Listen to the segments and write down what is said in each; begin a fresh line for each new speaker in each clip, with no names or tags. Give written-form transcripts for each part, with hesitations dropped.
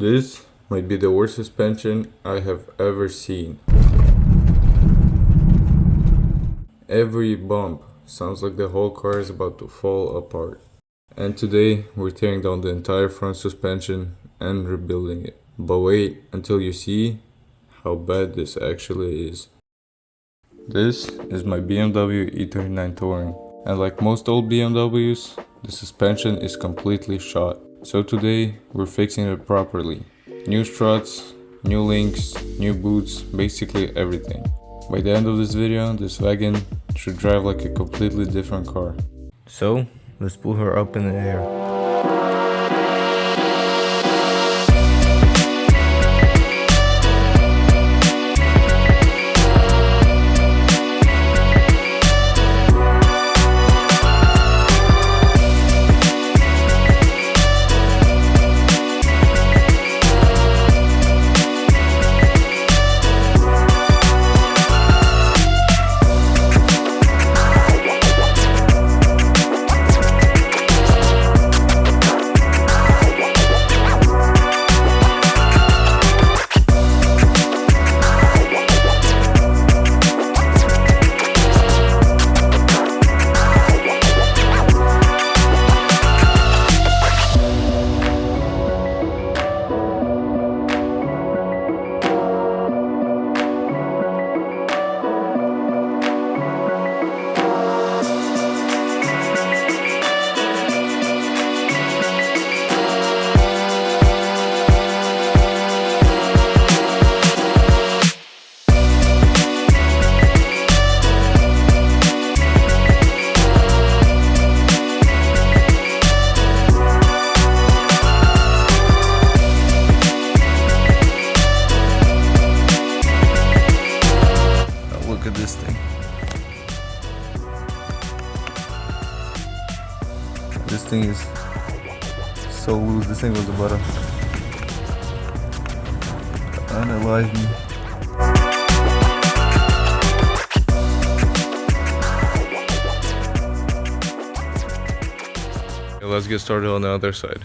This might be the worst suspension I have ever seen. Every bump sounds like the whole car is about to fall apart. And today we're tearing down the entire front suspension and rebuilding it. But wait until you see how bad this actually is. This is my BMW E39 Touring, and like most old BMWs, the suspension is completely shot. So today we're fixing it properly. New struts, new links, new boots, basically everything. By the end of this video, this wagon should drive like a completely different car. So let's pull her up in the air. Look at this thing. This thing is so loose. This thing was about to analyze me. Okay, let's get started on the other side.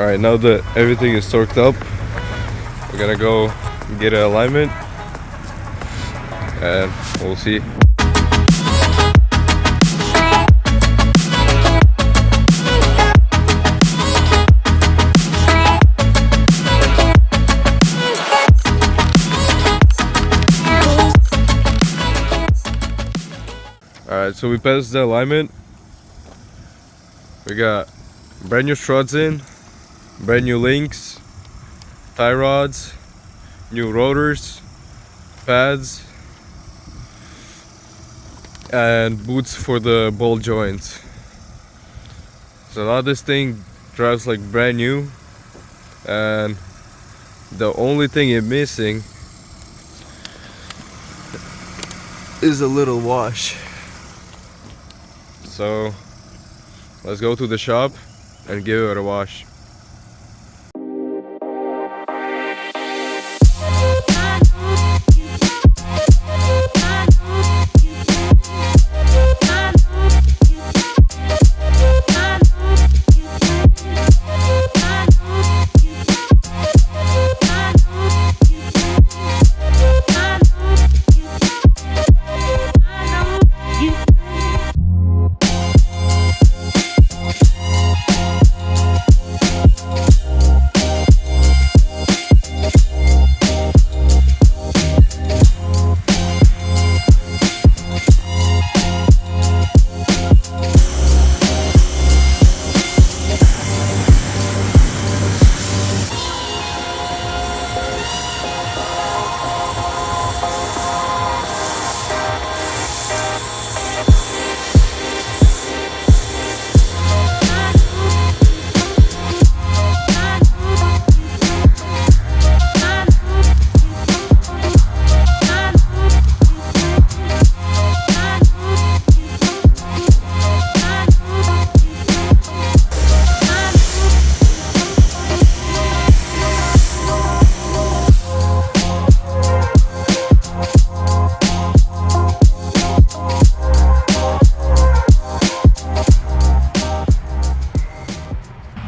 Alright, now that everything is torqued up, we're gonna go get an alignment and we'll see. Alright, so we passed the alignment. We got brand new struts in, brand new links, tie rods, new rotors, pads, and boots for the ball joints. So now this thing drives like brand new, and the only thing it's missing is a little wash. So let's go to the shop and give it a wash.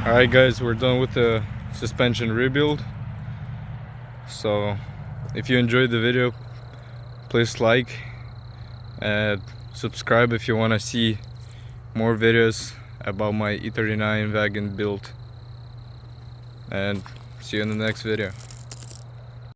Alright guys, we're done with the suspension rebuild. So if you enjoyed the video, please like and subscribe if you want to see more videos about my E39 wagon build. And see you in the next video.